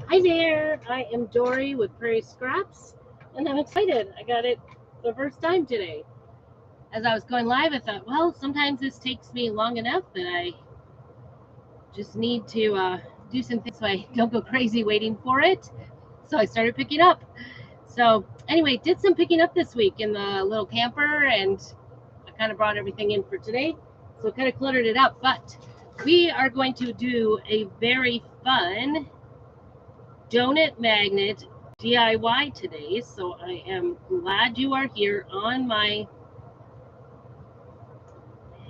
Hi there, I am Dory with Prairie Scraps, and I'm excited. I got it the first time today. As I was going live, I thought, well, sometimes this takes me long enough that I just need to do some things so I don't go crazy waiting for it. So I started picking up. So, anyway, did some picking up this week in the little camper, and I kind of brought everything in for today. So, kind of cluttered it up, but we are going to do a very fun donut magnet DIY today. So I am glad you are here on my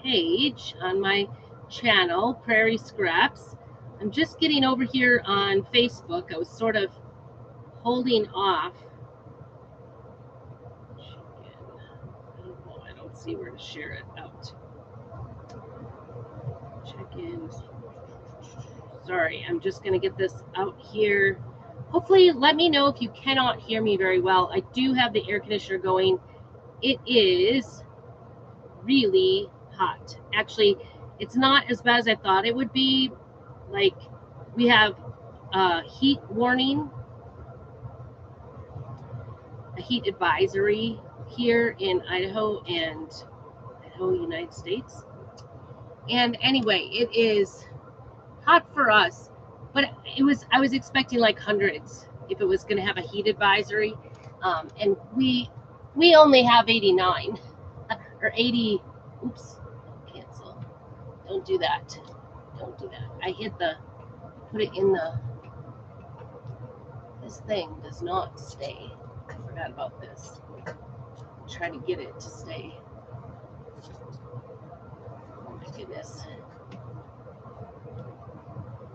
page, on my channel, Prairie Scraps. I'm just getting over here on Facebook. I was sort of holding off. I don't see where to share it out. Check in. Sorry, I'm just going to get this out here. Hopefully, let me know if you cannot hear me very well. I do have the air conditioner going. It is really hot. Actually, it's not as bad as I thought it would be. Like, we have a heat warning, a heat advisory here in Idaho and Idaho, United States. And anyway, it is hot for us, but I was expecting like hundreds if it was going to have a heat advisory. And we only have 89 or 80. Oops, cancel. Don't do that. Don't do that. I hit the, put it in the, this thing does not stay. I forgot about this. Try to get it to stay. Oh my goodness. There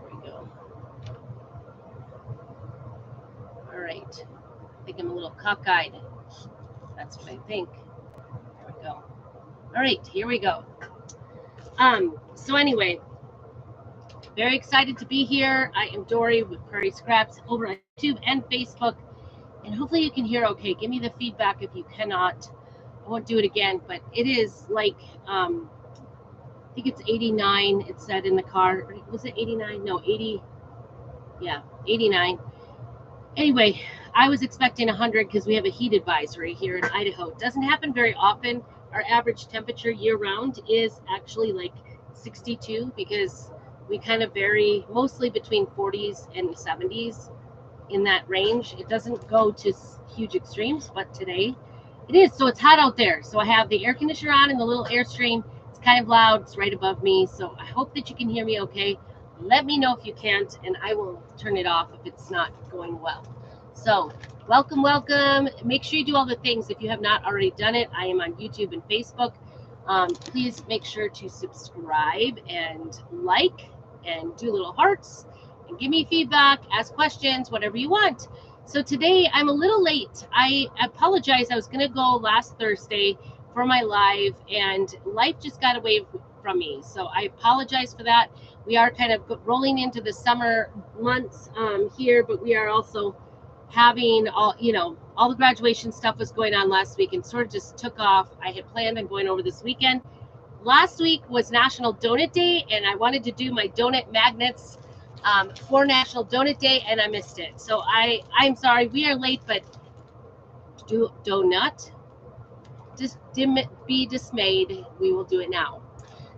we go. All right. I think I'm a little cockeyed. That's what I think. There we go. All right, here we go. So anyway, very excited to be here. I am Dory with Prairie Scraps over on YouTube and Facebook. And hopefully you can hear okay. Give me the feedback if you cannot. I won't do it again, but it is like, I think it's 89, it said in the car. Was it 89? No, 80. Yeah, 89. Anyway, I was expecting 100 because we have a heat advisory here in Idaho. It doesn't happen very often. Our average temperature year round is actually like 62 because we kind of vary mostly between 40s and 70s in that range. It doesn't go to huge extremes, but today it is. So it's hot out there. So I have the air conditioner on and the little Airstream. It's kind of loud. It's right above me. So I hope that you can hear me okay. Let me know if you can't, and I will turn it off if it's not going well. So welcome, welcome. Make sure you do all the things if you have not already done it. I am on YouTube and Facebook. Please make sure to subscribe and like and do little hearts and give me feedback, ask questions, whatever you want. So today I'm a little late. I apologize. I was going to go last Thursday for my live, and life just got away from me. So I apologize for that. We are kind of rolling into the summer months here, but we are also having all the graduation stuff was going on last week and sort of just took off. I had planned on going over this weekend. Last week was National Donut Day, and I wanted to do my donut magnets for National Donut Day, and I missed it. So I'm sorry. We are late, but do not just be dismayed. We will do it now.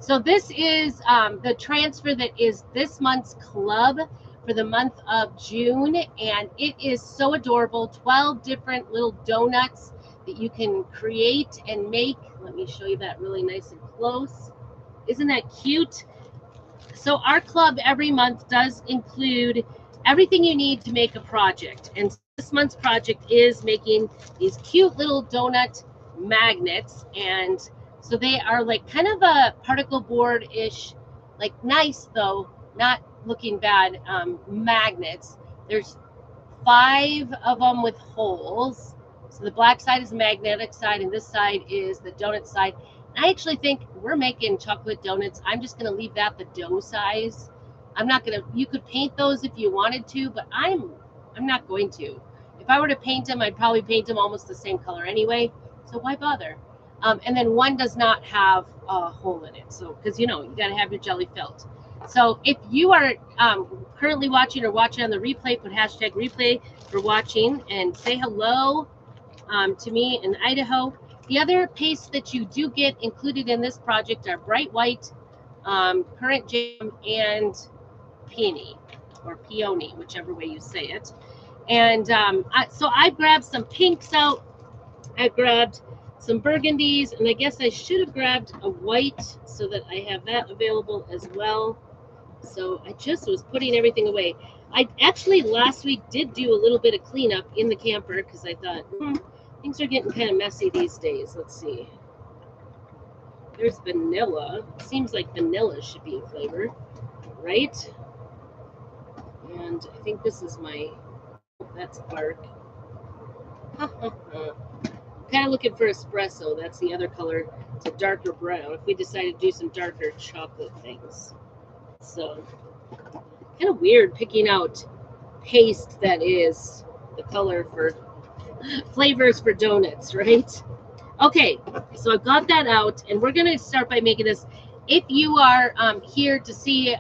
So this is the transfer that is this month's club for the month of June, and it is so adorable. 12 different little donuts that you can create and make. Let me show you that really nice and close. Isn't that cute? So our club every month does include everything you need to make a project. And this month's project is making these cute little donut magnets. And so they are like kind of a particle board-ish, like nice though, not looking bad, magnets. There's 5 of them with holes. So the black side is the magnetic side, and this side is the donut side. I actually think we're making chocolate donuts. I'm just going to leave that the dough size. I'm not going to, you could paint those if you wanted to, but I'm not going to. If I were to paint them, I'd probably paint them almost the same color anyway. So why bother? And then one does not have a hole in it. So, because you got to have your jelly filled. So if you are currently watching or watching on the replay, put hashtag replay for watching and say hello to me in Idaho. The other paste that you do get included in this project are bright white, currant jam, and peony or peony, whichever way you say it. And so I grabbed some pinks out. I grabbed some burgundies, and I guess I should have grabbed a white so that I have that available as well. So I just was putting everything away. I actually last week did do a little bit of cleanup in the camper because I thought things are getting kind of messy these days. Let's see. There's vanilla. Seems like vanilla should be a flavor, right? And I think this is my, that's bark. Kind of looking for espresso. That's the other color. It's a darker brown. If we decided to do some darker chocolate things. So kind of weird picking out paste that is the color for flavors for donuts, right? Okay, so I've got that out, and we're gonna start by making this. If you are here to see,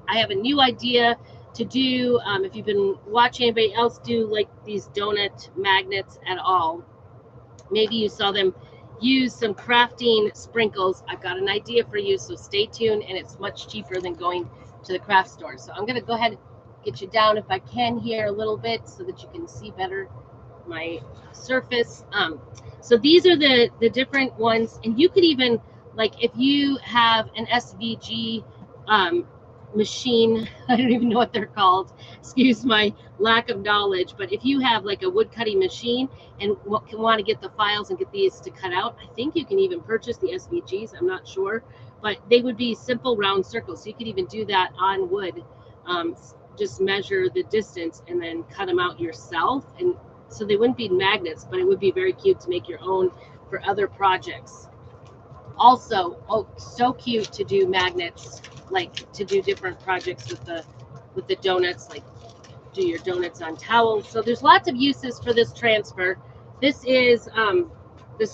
I have a new idea to do. If you've been watching anybody else do like these donut magnets at all, maybe you saw them use some crafting sprinkles. I've got an idea for you, so stay tuned, and it's much cheaper than going to the craft store. So I'm gonna go ahead and get you down if I can here a little bit so that you can see better my surface. So these are the different ones, and you could even, like, if you have an SVG machine, I don't even know what they're called, excuse my lack of knowledge, but if you have like a wood cutting machine and want to get the files and get these to cut out, I think you can even purchase the SVGs. I'm not sure, but they would be simple round circles, so you could even do that on wood. Just measure the distance and then cut them out yourself, and so they wouldn't be magnets, but it would be very cute to make your own for other projects. Also, oh, so cute to do magnets, like to do different projects with the donuts, like do your donuts on towels. So there's lots of uses for this transfer. This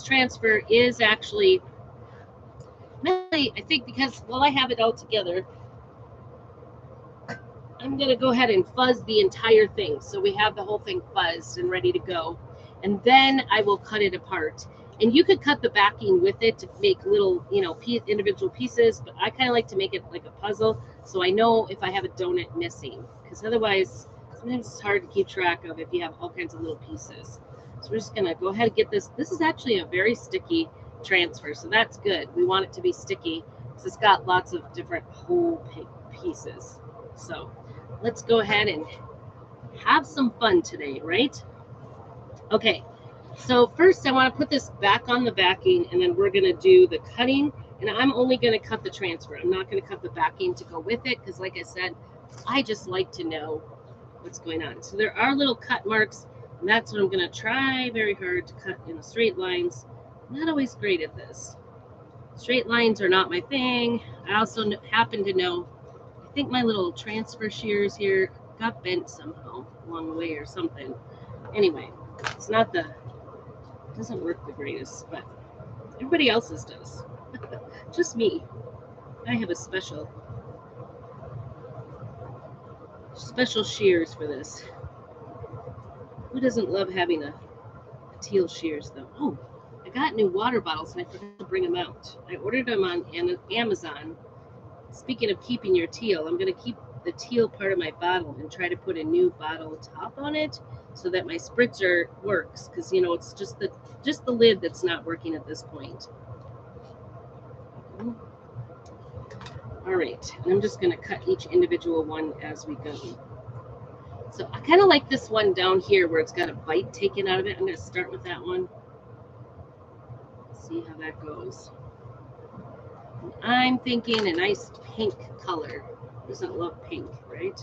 transfer is actually, I think, because while I have it all together, I'm going to go ahead and fuzz the entire thing. So we have the whole thing fuzzed and ready to go. And then I will cut it apart. And you could cut the backing with it to make little, individual pieces. But I kind of like to make it like a puzzle, so I know if I have a donut missing. Because otherwise, sometimes it's hard to keep track of if you have all kinds of little pieces. So we're just going to go ahead and get this. This is actually a very sticky transfer, so that's good. We want it to be sticky because it's got lots of different whole pieces. So let's go ahead and have some fun today, right? Okay, so first I want to put this back on the backing, and then we're going to do the cutting, and I'm only going to cut the transfer. I'm not going to cut the backing to go with it because, like I said, I just like to know what's going on. So there are little cut marks, and that's what I'm going to try very hard to cut in the straight lines. I'm not always great at this. Straight lines are not my thing. I also happen to know, I think my little transfer shears here got bent somehow along the way or something. Anyway, it's not the, it doesn't work the greatest, but everybody else's does. Just me. I have a special shears for this. Who doesn't love having a teal shears though? Oh, I got new water bottles and I forgot to bring them out. I ordered them on Amazon. Speaking of keeping your teal, I'm going to keep the teal part of my bottle and try to put a new bottle top on it so that my spritzer works, because it's just the lid that's not working at this point. All right, and I'm just going to cut each individual one as we go. So I kind of like this one down here where it's got a bite taken out of it. I'm going to start with that one. See how that goes. And I'm thinking a nice pink color. Who doesn't love pink, right?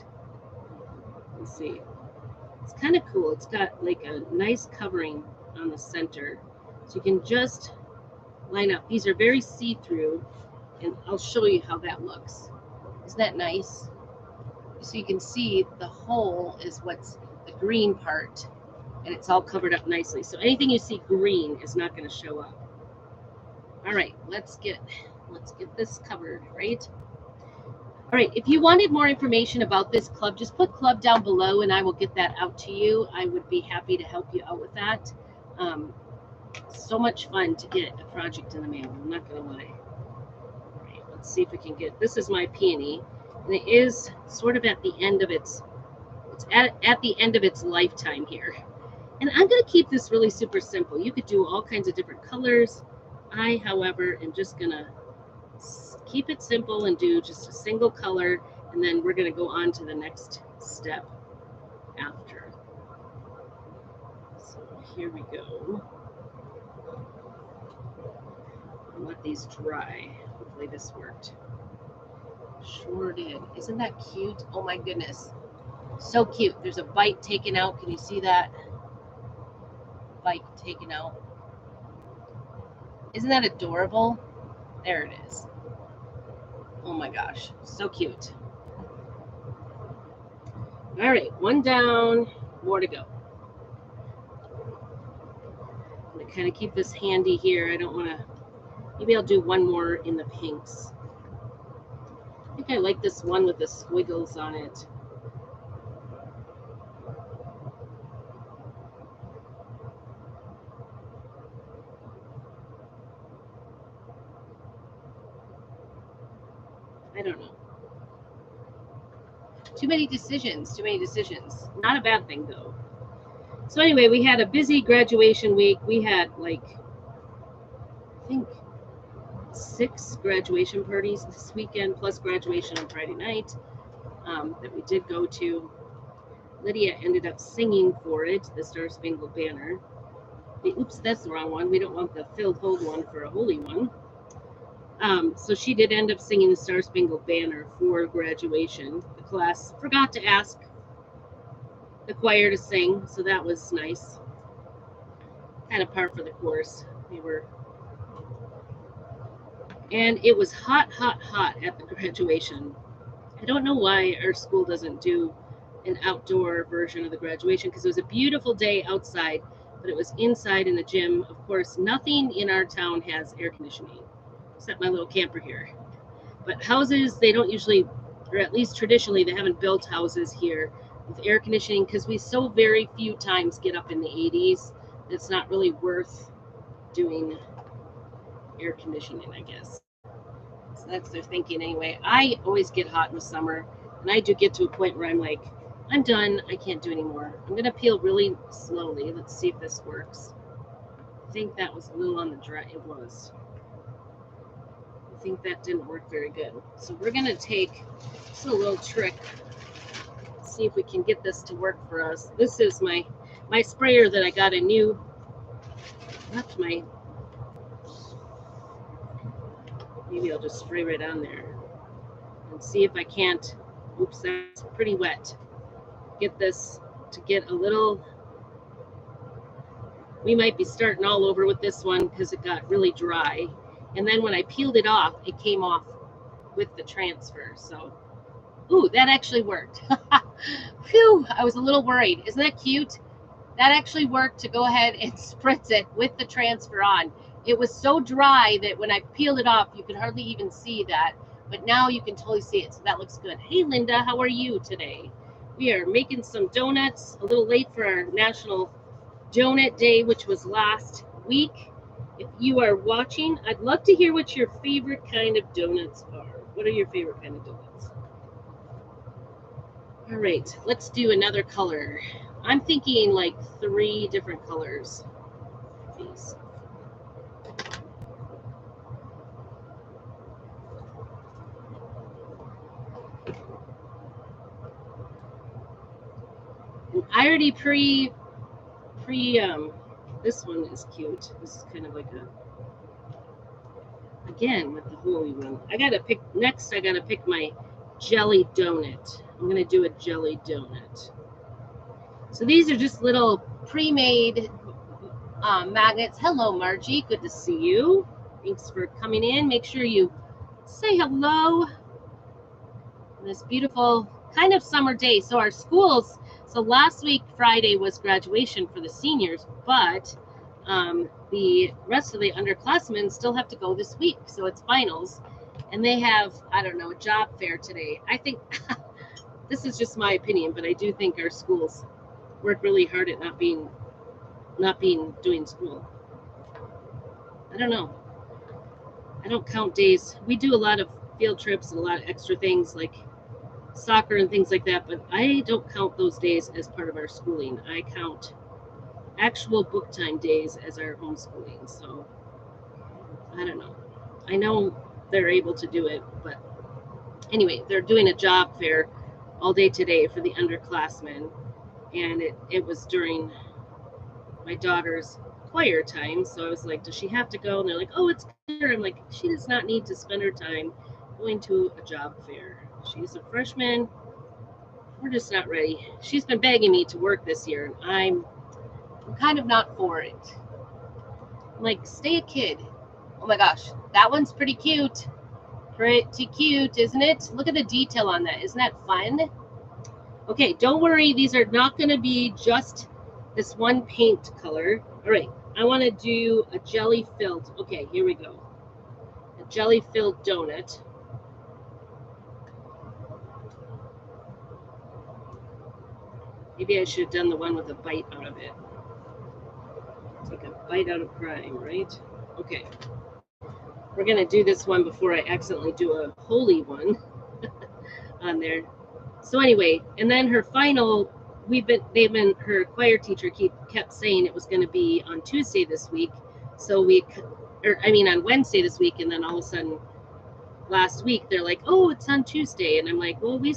Let's see. It's kind of cool. It's got like a nice covering on the center. So you can just line up. These are very see-through, and I'll show you how that looks. Isn't that nice? So you can see the hole is what's the green part, and it's all covered up nicely. So anything you see green is not going to show up. All right, let's get this covered, right? All right, if you wanted more information about this club, just put club down below and I will get that out to you. I would be happy to help you out with that. So much fun to get a project in the mail, I'm not going to lie. All right, let's see if we can get, this is my peony, and it is sort of at the end of its, it's at the end of its lifetime here. And I'm going to keep this really super simple. You could do all kinds of different colors. I, however, am just going to keep it simple and do just a single color, and then we're going to go on to the next step after. So here we go. I'll let these dry. Hopefully this worked. Sure did. Isn't that cute? Oh my goodness. So cute. There's a bite taken out. Can you see that? Bite taken out. Isn't that adorable? There it is. Oh my gosh, so cute. All right, one down, more to go. I'm gonna kind of keep this handy here. I don't want to, maybe I'll do one more in the pinks. I think I like this one with the squiggles on it. I don't know. Too many decisions, too many decisions. Not a bad thing though. So anyway, we had a busy graduation week. We had like, I think 6 graduation parties this weekend, plus graduation on Friday night that we did go to. Lydia ended up singing for it, the Star Spangled Banner. Oops, that's the wrong one. We don't want the filled hold one for a holy one. So she did end up singing the Star Spangled Banner for graduation. The class forgot to ask the choir to sing, so that was nice. Kind of par for the course. And it was hot, hot, hot at the graduation. I don't know why our school doesn't do an outdoor version of the graduation, because it was a beautiful day outside, but it was inside in the gym. Of course, nothing in our town has air conditioning, except my little camper here. But houses, they don't usually, or at least traditionally, they haven't built houses here with air conditioning, because we so very few times get up in the 80s. It's not really worth doing air conditioning, I guess. So that's their thinking anyway. I always get hot in the summer, and I do get to a point where I'm like, I'm done. I can't do anymore. I'm going to peel really slowly. Let's see if this works. I think that was a little on the dry. It was. I think that didn't work very good. So we're going to take, this is a little trick. See if we can get this to work for us. This is my sprayer that I got a new, left my, maybe I'll just spray right on there and see if I can't, oops, that's pretty wet. Get this to get a little, we might be starting all over with this one because it got really dry. And then when I peeled it off, it came off with the transfer. So, ooh, that actually worked. Phew, I was a little worried. Isn't that cute? That actually worked to go ahead and spritz it with the transfer on. It was so dry that when I peeled it off, you could hardly even see that. But now you can totally see it. So that looks good. Hey, Linda, how are you today? We are making some donuts, a little late for our National Donut Day, which was last week. If you are watching, I'd love to hear what your favorite kind of donuts are. What are your favorite kind of donuts? All right, let's do another color. I'm thinking like 3 different colors. These. And I already this one is cute. This is kind of like a, again with the holy one. I gotta pick my jelly donut. I'm gonna do a jelly donut. So these are just little pre-made magnets. Hello, Margie. Good to see you. Thanks for coming in. Make sure you say hello on this beautiful kind of summer day. So our schools, so last week, Friday, was graduation for the seniors, but the rest of the underclassmen still have to go this week. So it's finals. and they have, I don't know, a job fair today. I think this is just my opinion, but I do think our schools work really hard at not being doing school. I don't know. I don't count days. We do a lot of field trips and a lot of extra things like soccer and things like that, but I don't count those days as part of our schooling. I count actual book time days as our homeschooling. So I don't know. I know they're able to do it, but anyway, they're doing a job fair all day today for the underclassmen, and it was during my daughter's choir time. So I was like, does she have to go? And they're like, oh, it's clear. I'm like, she does not need to spend her time going to a job fair. She's a freshman. We're just not ready. She's been begging me to work this year, and I'm kind of not for it. I'm like, stay a kid. Oh my gosh, that one's pretty cute. Pretty cute, isn't it? Look at the detail on that. Isn't that fun? Okay, don't worry. These are not going to be just this one paint color. All right, I want to do a jelly-filled. Okay, here we go. A jelly-filled donut. Maybe I should have done the one with a bite out of it. Take a bite out of crime, right? Okay. We're going to do this one before I accidentally do a holy one on there. So anyway, and then her final, her choir teacher kept saying it was going to be on Tuesday this week. So on Wednesday this week, and then all of a sudden last week they're like, oh, it's on Tuesday. And I'm like, well, we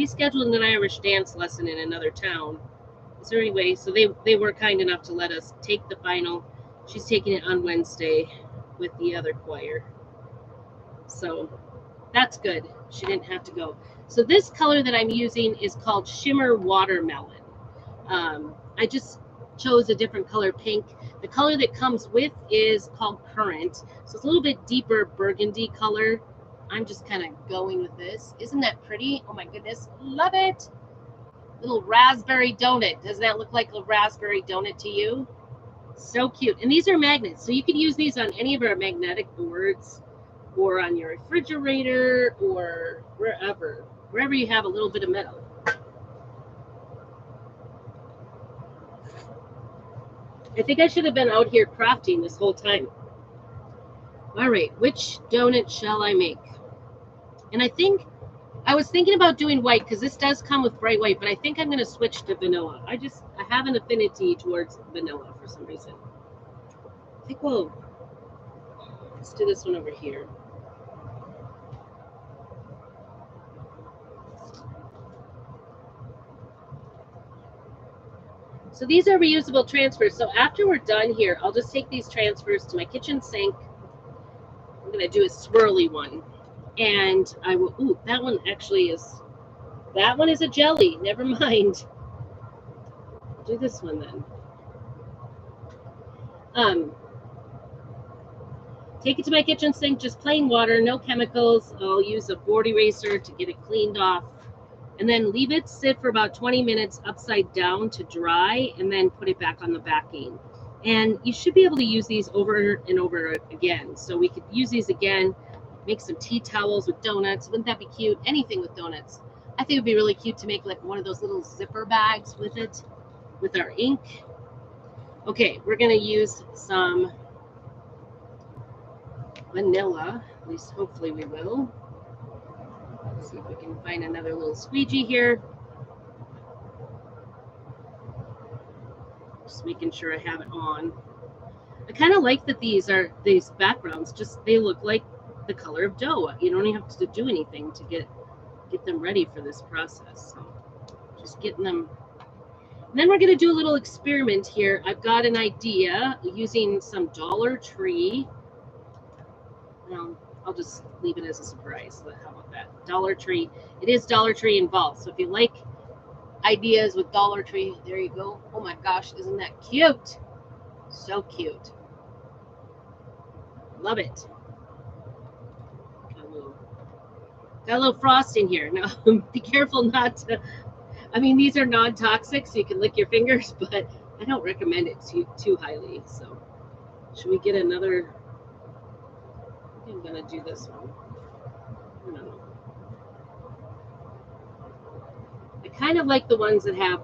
scheduled an Irish dance lesson in another town. Is there any way? So they were kind enough to let us take the final. She's taking it on Wednesday with the other choir. So that's good. She didn't have to go. So this color that I'm using is called Shimmer Watermelon. I just chose a different color, pink. The color that comes with is called Currant. So it's a little bit deeper burgundy color. I'm just kind of going with this. Isn't that pretty? Oh my goodness. Love it. Little raspberry donut. Doesn't that look like a raspberry donut to you? So cute. And these are magnets. So you can use these on any of our magnetic boards or on your refrigerator or wherever you have a little bit of metal. I think I should have been out here crafting this whole time. All right, which donut shall I make? And I was thinking about doing white because this does come with bright white, but I think I'm going to switch to vanilla. I have an affinity towards vanilla for some reason. I think let's do this one over here. So these are reusable transfers. So after we're done here, I'll just take these transfers to my kitchen sink. I'm going to do a swirly one. And I will, that one is a jelly. Never mind. I'll do this one then. Take it to my kitchen sink, just plain water, no chemicals. I'll use a board eraser to get it cleaned off. And then leave it sit for about 20 minutes upside down to dry, and then put it back on the backing. And you should be able to use these over and over again. So we could use these again, make some tea towels with donuts. Wouldn't that be cute? Anything with donuts. I think it would be really cute to make like one of those little zipper bags with it, with our ink. Okay, we're going to use some vanilla, at least hopefully we will. Let's see if we can find another little squeegee here. Just making sure I have it on. I kind of like that these backgrounds, they look like the color of dough. You don't even have to do anything to get them ready for this process. So just getting them. And then we're going to do a little experiment here. I've got an idea using some Dollar Tree. I'll just leave it as a surprise. How about that? Dollar Tree. It is Dollar Tree involved. So if you like ideas with Dollar Tree, there you go. Oh my gosh, isn't that cute? So cute. Love it. Got a little frost in here. Now, be careful not to. I mean, these are non-toxic, so you can lick your fingers, but I don't recommend it too highly. So, should we get another? I think I'm gonna do this one. kind of like the ones that have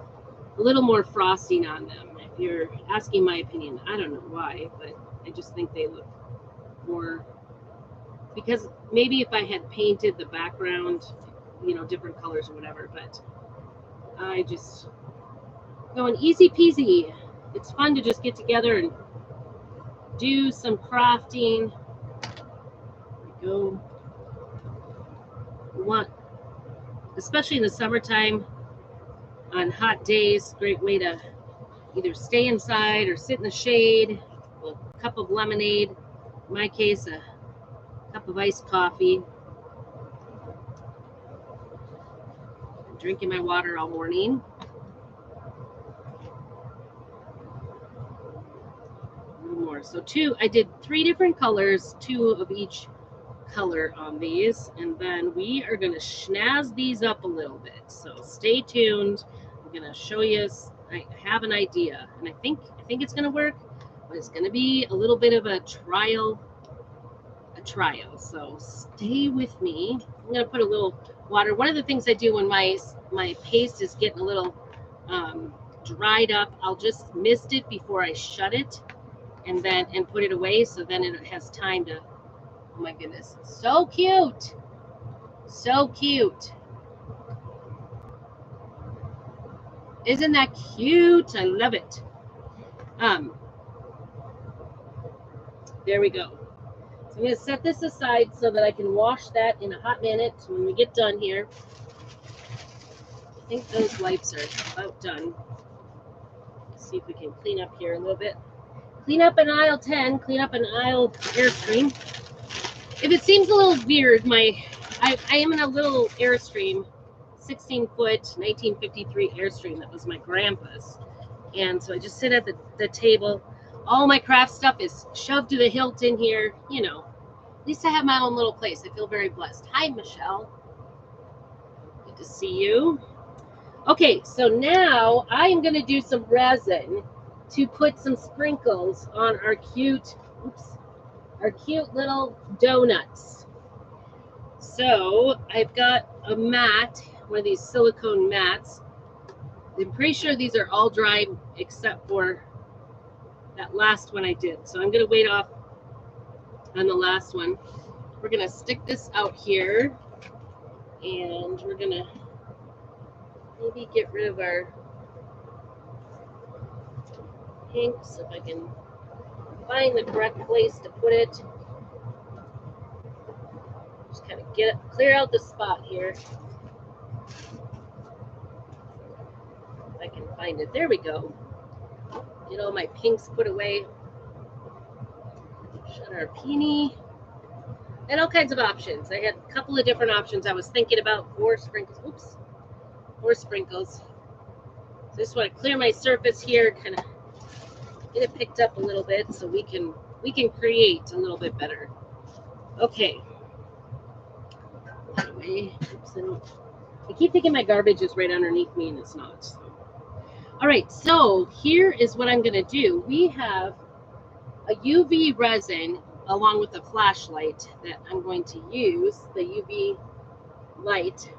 a little more frosting on them. If you're asking my opinion, I don't know why, but I just think they look more, because maybe if I had painted the background, you know, different colors or whatever, but I just going easy peasy. It's fun to just get together and do some crafting. There we go. We want, especially in the summertime, on hot days, great way to either stay inside or sit in the shade. A cup of lemonade, in my case, a cup of iced coffee. I'm drinking my water all morning. A little more. So I did 3 different colors, 2 of each color on these, and then we are going to snazz these up a little bit. So stay tuned. I'm going to show you. I have an idea, and I think it's going to work, but it's going to be a little bit of a trial. So stay with me. I'm going to put a little water. One of the things I do when my paste is getting a little dried up, I'll just mist it before I shut it, and put it away, so then it has time to. Oh my goodness, so cute, so cute. Isn't that cute? I love it. There we go. So I'm going to set this aside so that I can wash that in a hot minute when we get done here. I think those wipes are about done. Let's see if we can clean up here a little bit. Clean up an aisle 10, clean up an aisle Airstream. If it seems a little weird, I am in a little Airstream, 16-foot 1953 Airstream that was my grandpa's. And so I just sit at the table. All my craft stuff is shoved to the hilt in here. You know, at least I have my own little place. I feel very blessed. Hi, Michelle. Good to see you. Okay, so now I am going to do some resin to put some sprinkles on our cute little donuts. So I've got a mat, one of these silicone mats. I'm pretty sure these are all dried except for that last one I did. So I'm going to wait off on the last one. We're going to stick this out here, and we're going to maybe get rid of our pinks if I can find the correct place to put it. Just kind of clear out the spot here. If I can find it. There we go. Get all my pinks put away. Shut our peony. And all kinds of options. I had a couple of different options I was thinking about for sprinkles. Oops. For sprinkles. So I just want to clear my surface here, kind of get it picked up a little bit so we can create a little bit better. Okay. That way. Oops, I keep thinking my garbage is right underneath me, and it's not. So. All right, so here is what I'm going to do. We have a UV resin along with a flashlight that I'm going to use, the UV light.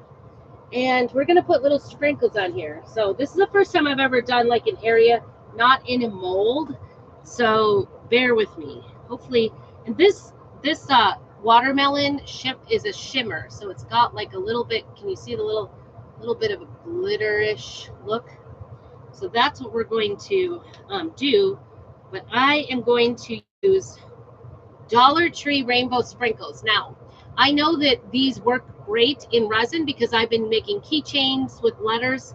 And we're going to put little sprinkles on here. So this is the first time I've ever done like an area not in a mold. So bear with me. Hopefully, and this watermelon is a shimmer. So it's got like a little bit, can you see the little bit of a glitter-ish look? So that's what we're going to do. But I am going to use Dollar Tree rainbow sprinkles. Now, I know that these work great in resin because I've been making keychains with letters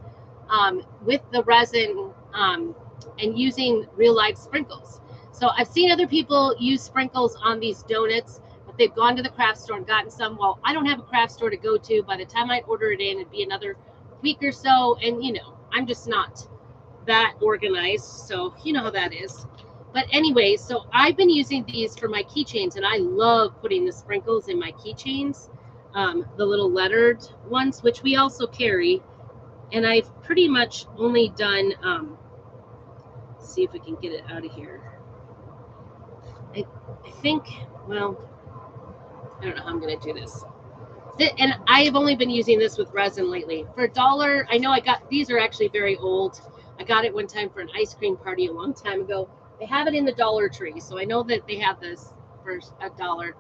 with the resin and using real life sprinkles. So I've seen other people use sprinkles on these donuts, but they've gone to the craft store and gotten some. Well, I don't have a craft store to go to. By the time I order it in, it'd be another week or so. And, you know, I'm just not that organized. So you know how that is. But anyway, so I've been using these for my keychains, and I love putting the sprinkles in my keychains, the little lettered ones, which we also carry. And I've pretty much only done, let's see if we can get it out of here. I think, well, I don't know how I'm going to do this. And I've only been using this with resin lately. For $1, I know I got, these are actually very old. I got it one time for an ice cream party a long time ago. They have it in the Dollar Tree, so I know that they have this for $1.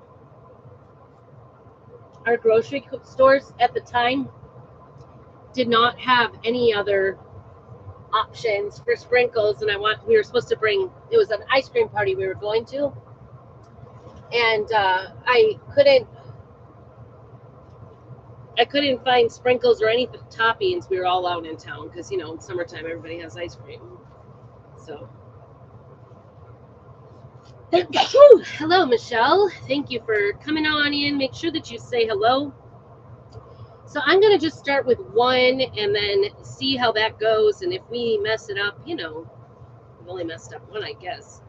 Our grocery stores at the time did not have any other options for sprinkles, and we were supposed to bring, it was an ice cream party we were going to, and I couldn't find sprinkles or any toppings. We were all out in town because, you know, in summertime everybody has ice cream. So hello, Michelle. Thank you for coming on in. Make sure that you say hello. So I'm going to just start with one and then see how that goes. And if we mess it up, you know, we've only messed up one, I guess.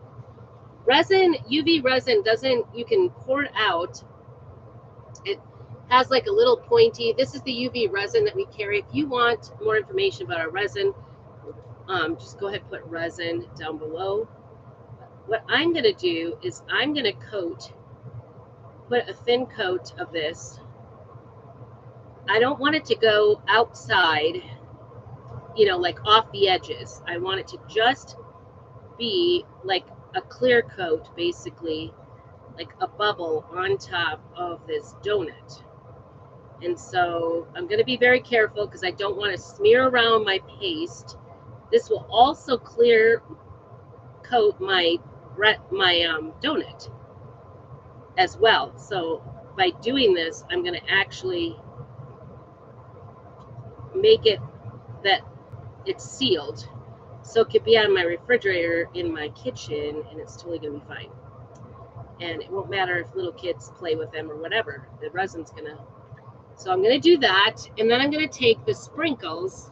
Resin, UV resin doesn't, you can pour it out. It has like a little pointy, this is the UV resin that we carry. If you want more information about our resin, just go ahead and put resin down below. What I'm going to do is I'm going to put a thin coat of this. I don't want it to go outside, you know, like off the edges. I want it to just be like a clear coat, basically, like a bubble on top of this donut. And so I'm going to be very careful because I don't want to smear around my paste. This will also clear coat my donut as well. So by doing this, I'm going to actually make it that it's sealed, so it could be on my refrigerator in my kitchen and it's totally going to be fine. And it won't matter if little kids play with them or whatever. The resin's going to. So I'm going to do that, and then I'm going to take the sprinkles.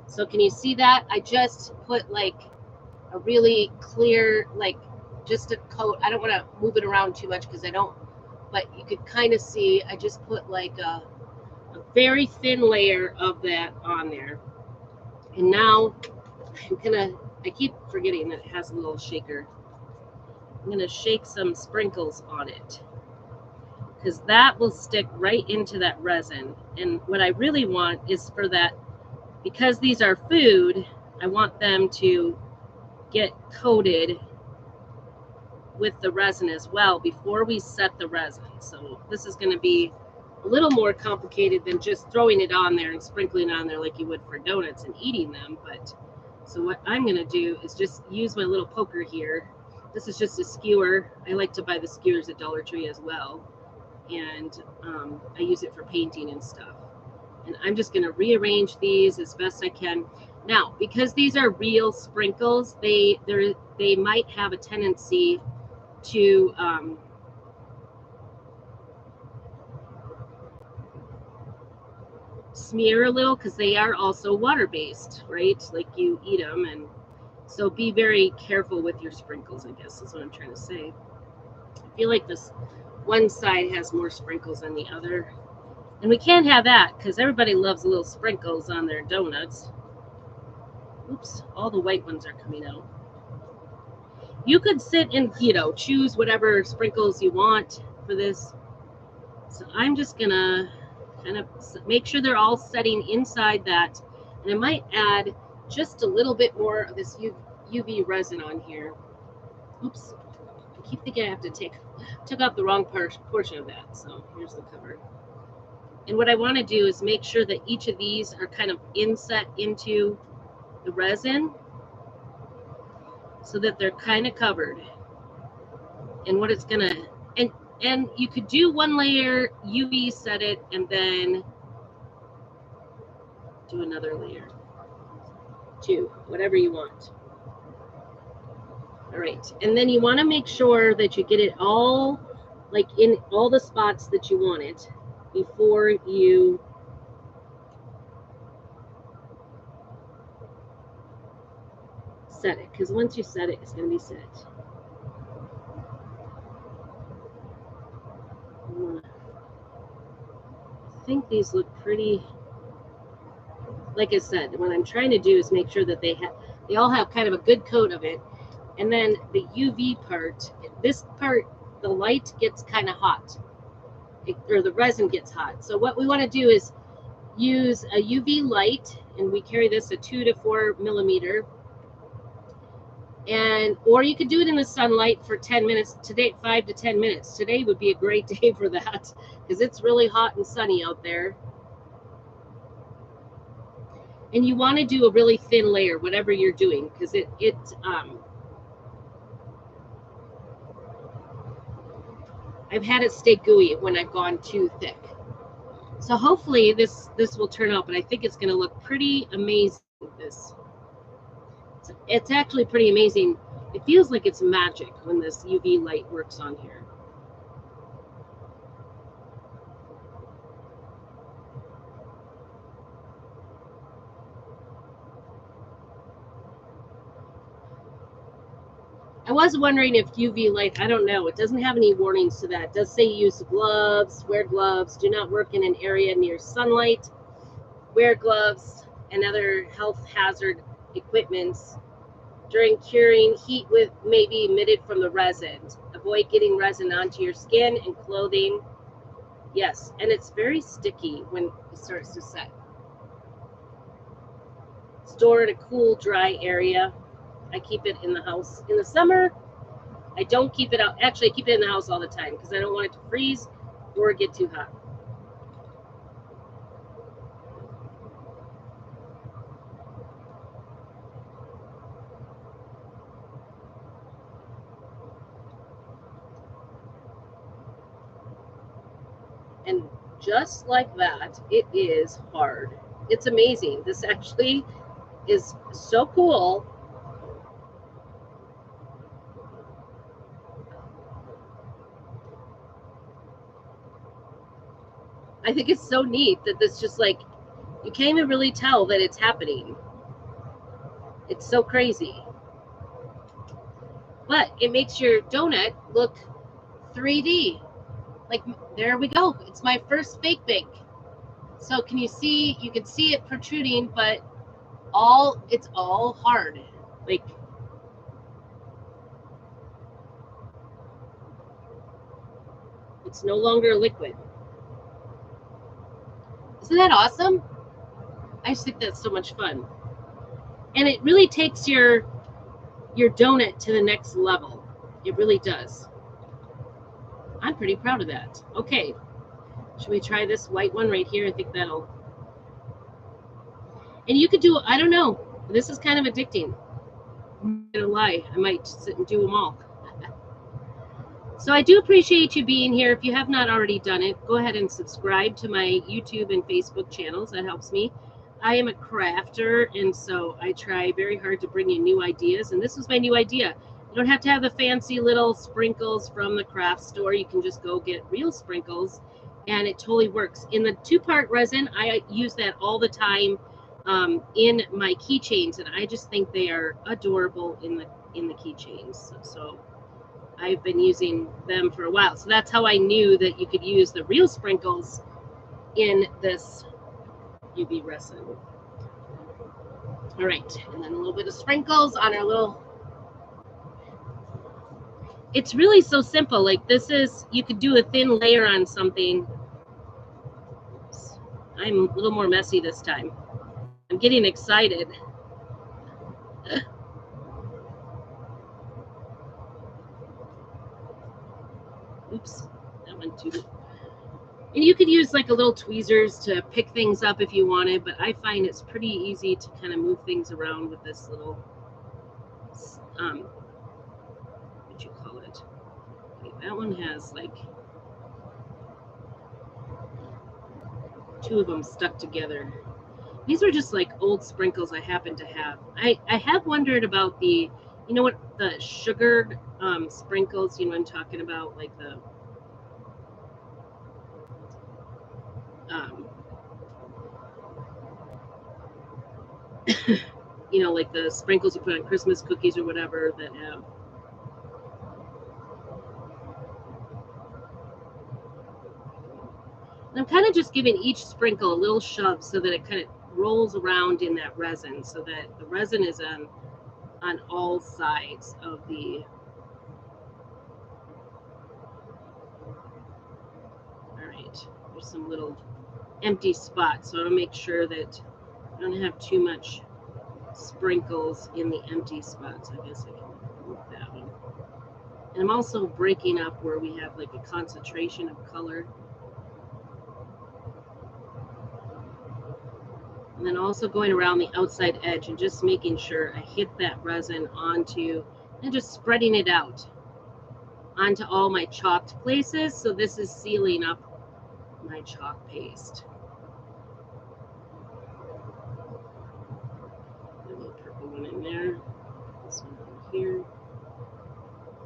So can you see that? I just put like a really clear, like just a coat. I don't want to move it around too much because I don't, but you could kind of see I just put like a very thin layer of that on there. And now I keep forgetting that it has a little shaker. I'm going to shake some sprinkles on it, because that will stick right into that resin. And what I really want is for that, because these are food, I want them to get coated with the resin as well before we set the resin. So this is going to be a little more complicated than just throwing it on there and sprinkling it on there like you would for donuts and eating them. But so what I'm going to do is just use my little poker here. This is just a skewer. I like to buy the skewers at Dollar Tree as well. And I use it for painting and stuff. And I'm just going to rearrange these as best I can. Now, because these are real sprinkles, they might have a tendency to smear a little, because they are also water-based, right? Like you eat them, and so be very careful with your sprinkles, I guess is what I'm trying to say. I feel like this one side has more sprinkles than the other. And we can't have that because everybody loves little sprinkles on their donuts. Oops, all the white ones are coming out. You could sit and, you know, choose whatever sprinkles you want for this. So I'm just going to kind of make sure they're all setting inside that. And I might add just a little bit more of this UV resin on here. Oops, I keep thinking I have to took out the wrong portion of that. So here's the cover. And what I want to do is make sure that each of these are kind of inset into the resin so that they're kind of covered. And what it's going to, and you could do one layer, UV set it, and then do another layer. Two, whatever you want. All right. And then you want to make sure that you get it all, like in all the spots that you want it before you set it. Because once you set it, it's going to be set. I think these look pretty. Like I said, what I'm trying to do is make sure that they all have kind of a good coat of it. And then the UV part, this part, the light gets kind of hot. or the resin gets hot. So what we want to do is use a UV light, and we carry this a 2 to 4 millimeter. And or you could do it in the sunlight for 10 minutes. Today, 5 to 10 minutes. Today would be a great day for that because it's really hot and sunny out there. And you want to do a really thin layer, whatever you're doing, because I've had it stay gooey when I've gone too thick. So hopefully this will turn out, but I think it's going to look pretty amazing. It's actually pretty amazing. It feels like it's magic when this UV light works on here. I was wondering if UV light, I don't know, it doesn't have any warnings to that. It does say use gloves, wear gloves, do not work in an area near sunlight, wear gloves and other health hazard equipments. During curing, heat with may be emitted from the resin. Avoid getting resin onto your skin and clothing. Yes, and it's very sticky when it starts to set. Store in a cool, dry area. I keep it in the house. In the summer, I don't keep it out. Actually, I keep it in the house all the time because I don't want it to freeze or get too hot. And just like that, it is hard. It's amazing. This actually is so cool. I think it's so neat that this just like, you can't even really tell that it's happening. It's so crazy. But it makes your donut look 3D. Like, there we go. It's my first fake bake. So can you see, you can see it protruding, but it's all hard. Like, it's no longer liquid. Isn't that awesome? I just think that's so much fun. And it really takes your donut to the next level. It really does. I'm pretty proud of that. Okay, should we try this white one right here? I think that'll, and you could do, I don't know, this is kind of addicting. I'm not gonna lie, I might sit and do them all. So I do appreciate you being here. If you have not already done it, go ahead and subscribe to my YouTube and Facebook channels. That helps me. I am a crafter, and so I try very hard to bring you new ideas. And this was my new idea. You don't have to have the fancy little sprinkles from the craft store. You can just go get real sprinkles, and it totally works. In the 2-part resin, I use that all the time in my keychains, and I just think they are adorable in the keychains. So I've been using them for a while. So that's how I knew that you could use the real sprinkles in this UV resin. All right, and then a little bit of sprinkles on our little, it's really so simple. Like, this is, you could do a thin layer on something. I'm a little more messy this time. I'm getting excited. Oops, that went too. And you could use like a little tweezers to pick things up if you wanted, but I find it's pretty easy to kind of move things around with this little, what you call it? Okay, that one has like 2 of them stuck together. These are just like old sprinkles I happen to have. I have wondered about the, you know what, the sugared sprinkles, you know what I'm talking about, like the you know, like the sprinkles you put on Christmas cookies or whatever that have. And I'm kind of just giving each sprinkle a little shove so that it kind of rolls around in that resin, so that the resin is on all sides of the. All right. There's some little empty spots, so I'll make sure that I don't have too much sprinkles in the empty spots. I guess I can move that one. And I'm also breaking up where we have like a concentration of color. And then also going around the outside edge and just making sure I hit that resin onto, and just spreading it out onto all my chalked places. So this is sealing up my chalk paste. A little purple one in there. This one over here.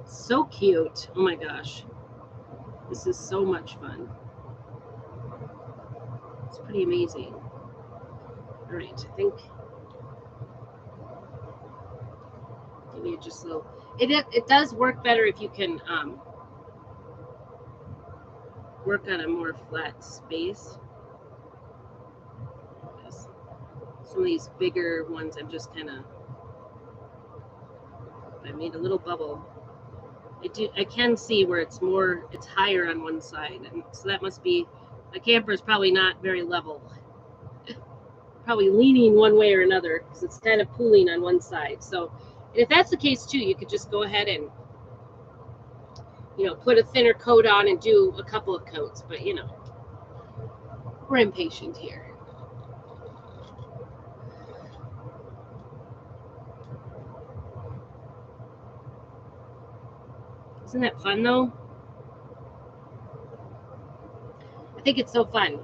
So cute. Oh my gosh. This is so much fun. It's pretty amazing. All right, I think maybe just a little. It does work better if you can work on a more flat space. Some of these bigger ones, I'm just kind of. I made a little bubble. I can see where it's higher on one side, and so that must be, my camper is probably not very level. Probably leaning one way or another because it's kind of pooling on one side. So if that's the case too, you could just go ahead and, put a thinner coat on and do a couple of coats. But we're impatient here. Isn't that fun though? I think it's so fun.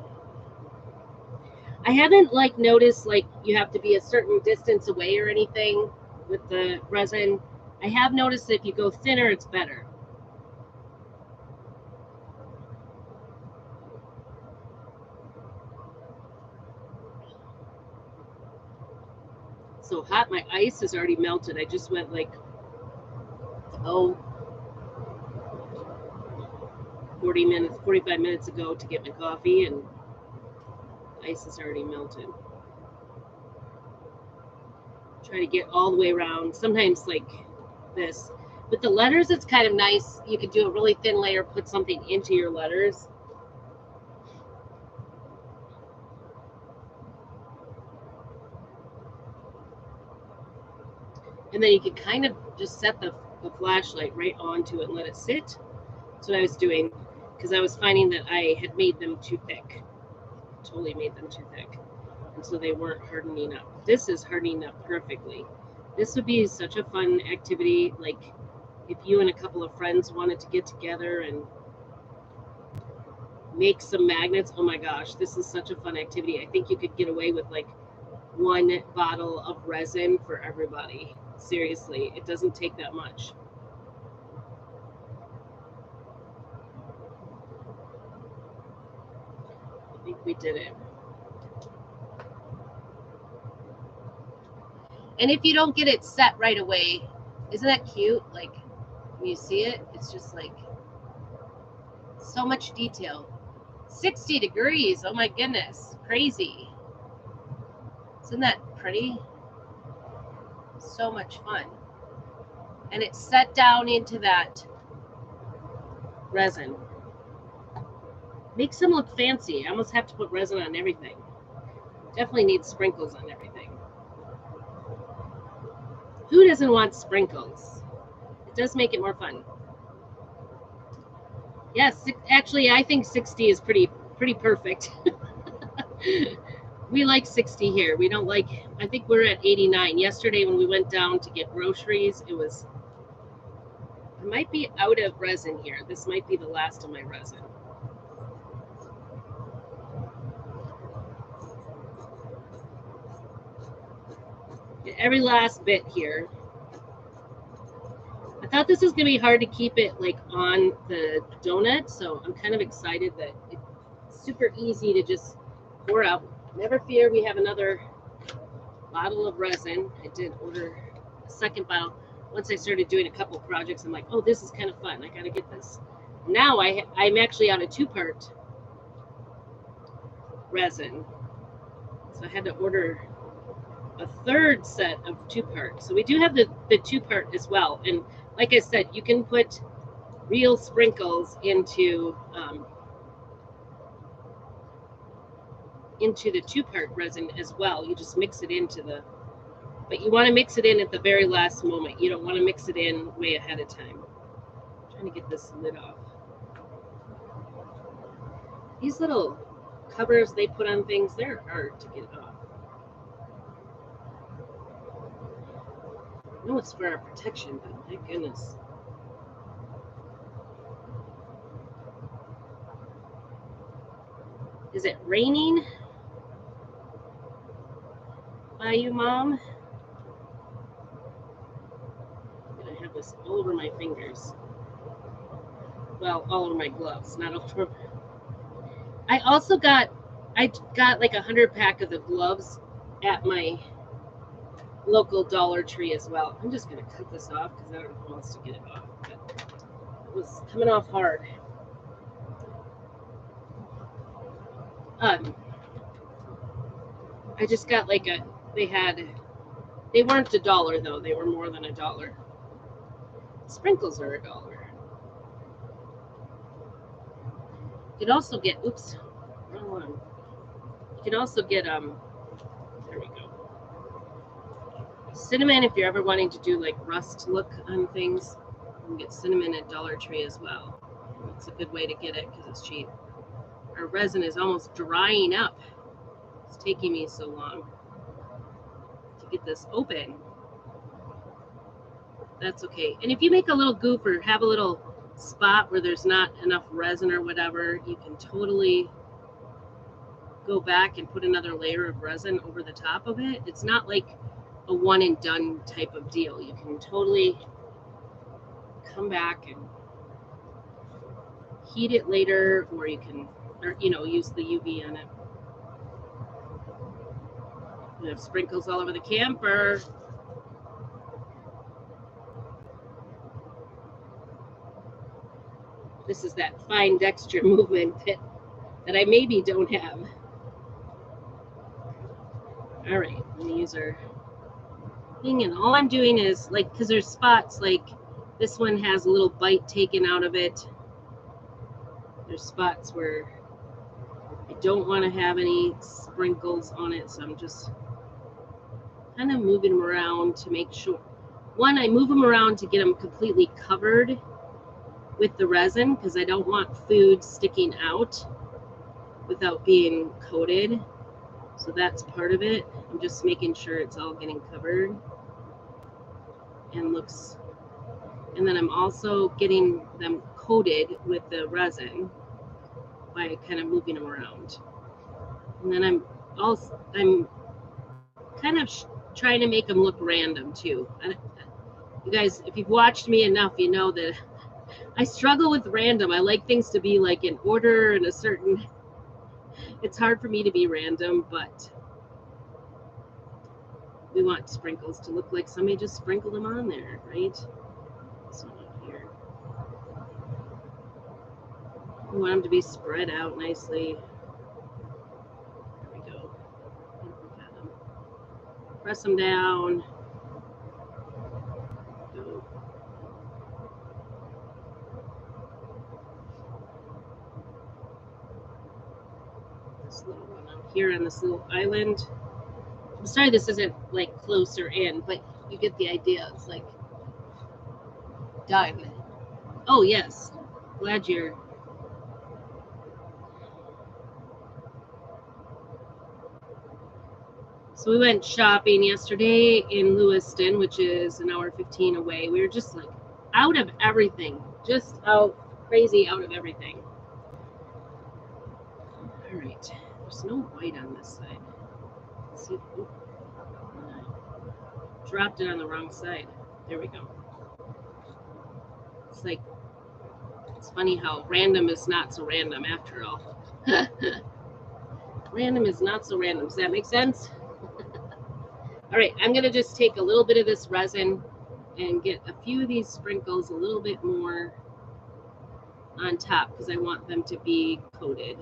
I haven't noticed you have to be a certain distance away or anything with the resin. I have noticed that if you go thinner, it's better. So hot, my ice is already melted. I just went 45 minutes ago to get my coffee, and ice is already melted. Try to get all the way around. Sometimes like this. With the letters, it's kind of nice. You could do a really thin layer, put something into your letters. And then you could kind of just set the flashlight right onto it and let it sit. That's what I was doing, because I was finding that I had made them too thick. Totally made them too thick. And so they weren't hardening up. This is hardening up perfectly. This would be such a fun activity, like if you and a couple of friends wanted to get together and make some magnets. Oh my gosh, this is such a fun activity. I think you could get away with one bottle of resin for everybody. Seriously, it doesn't take that much. I think we did it. And if you don't get it set right away, isn't that cute? Like when you see it, it's just so much detail. 60 degrees, oh my goodness, crazy. Isn't that pretty? So much fun. And it's set down into that resin. Makes them look fancy. I almost have to put resin on everything. Definitely need sprinkles on everything. Who doesn't want sprinkles? It does make it more fun. Yes, actually, I think 60 is pretty perfect. We like 60 here. We don't like, I think we're at 89. Yesterday when we went down to get groceries, it might be out of resin here. This might be the last of my resin. Every last bit here. I thought this was going to be hard to keep it on the donut, so I'm kind of excited that it's super easy to just pour out. Never fear, we have another bottle of resin. I did order a second bottle. Once I started doing a couple projects, I'm like, oh, this is kind of fun. I got to get this. Now I'm actually on a 2-part resin. So I had to order a third set of 2-part. So we do have the 2-part as well. And like I said, you can put real sprinkles into into the 2-part resin as well. You just mix it into the, but you want to mix it in at the very last moment. You don't want to mix it in way ahead of time. I'm trying to get this lid off. These little covers they put on things, they're hard to get off. I know it's for our protection, but my goodness. Is it raining by you, Mom? I'm gonna have this all over my fingers. Well, all over my gloves, not all over. I got like 100 pack of the gloves at my local Dollar Tree as well. I'm just gonna cut this off because I don't know who wants to get it off. But it was coming off hard. I just got like they weren't $1 though. They were more than $1. Sprinkles are $1. You can also get, oops, wrong one. You can also get, there we go. Cinnamon, if you're ever wanting to do like rust look on things, you can get cinnamon at Dollar Tree as well. It's a good way to get it because it's cheap. Our resin is almost drying up. It's taking me so long to get this open. That's okay. And if you make a little goof or have a little spot where there's not enough resin or whatever, you can totally go back and put another layer of resin over the top of it. It's not like a one and done type of deal. You can totally come back and heat it later, or you can, use the UV on it. You have sprinkles all over the camper. This is that fine dexter movement that I maybe don't have. All right, I'm gonna use our thing, and all I'm doing is like, because there's spots like this one has a little bite taken out of it. There's spots where I don't want to have any sprinkles on it, so I'm just kind of moving them around to make sure. One, I move them around to get them completely covered with the resin because I don't want food sticking out without being coated. So that's part of it. I'm just making sure it's all getting covered and looks. And then I'm also getting them coated with the resin by kind of moving them around. And then I'm kind of trying to make them look random too. You guys, if you've watched me enough, you know that I struggle with random. I like things to be like in order and a certain. It's hard for me to be random, but we want sprinkles to look like somebody just sprinkled them on there, right? This one up here. We want them to be spread out nicely. There we go. Got them. Press them down. Go. This little one out here on this little island. I'm sorry this isn't like closer in, but you get the idea. It's like done. Oh yes, glad you're. So we went shopping yesterday in Lewiston, which is an hour 15 away. We were just like out of everything, just crazy out of everything. All right, there's no white on this side. Let's see. Oh, dropped it on the wrong side. There we go. It's like, it's funny how random is not so random after all. Random is not so random. Does that make sense? All right, I'm gonna just take a little bit of this resin and get a few of these sprinkles a little bit more on top because I want them to be coated.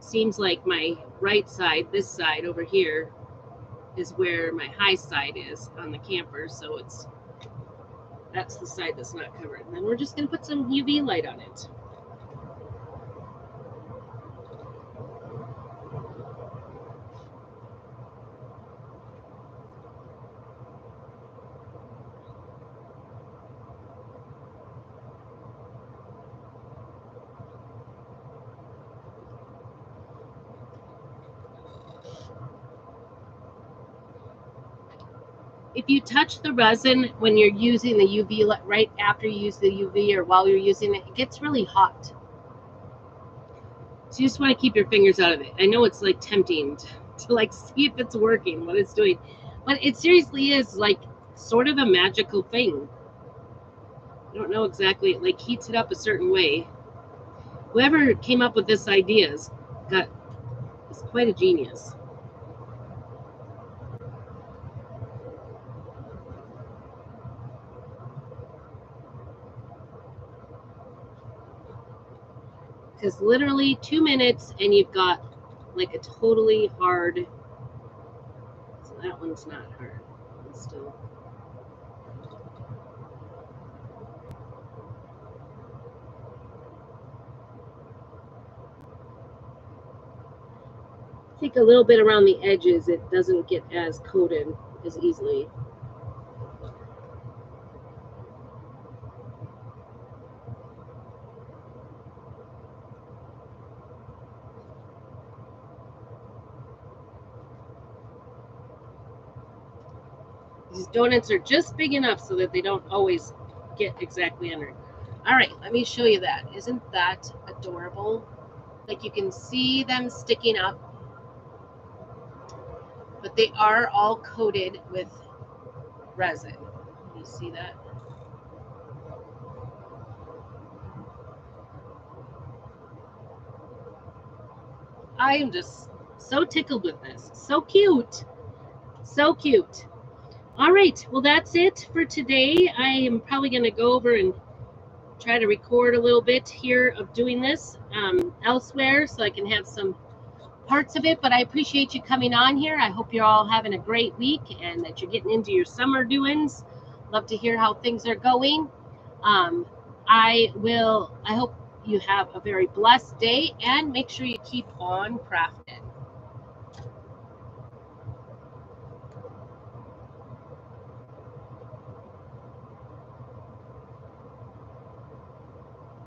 Seems like my right side, this side over here, is where my high side is on the camper, so that's the side that's not covered. And then we're just gonna put some UV light on it. if you touch the resin when you're using the UV, right after you use the UV or while you're using it, it gets really hot. So you just want to keep your fingers out of it. I know it's like tempting to like see if it's working, what it's doing, but it seriously is like sort of a magical thing. I don't know exactly. It like heats it up a certain way. Whoever came up with this idea is quite a genius. Because literally 2 minutes and you've got like a totally hard. So that one's not hard. It's still. Take a little bit around the edges. It doesn't get as coated as easily. These donuts are just big enough so that they don't always get exactly under. All right, let me show you that. Isn't that adorable? Like you can see them sticking up, but they are all coated with resin. You see that? I am just so tickled with this. So cute. So cute. All right, well, that's it for today. I am probably going to go over and try to record a little bit here of doing this elsewhere so I can have some parts of it, but I appreciate you coming on here. I hope you're all having a great week and that you're getting into your summer doings. Love to hear how things are going. I hope you have a very blessed day and make sure you keep on crafting.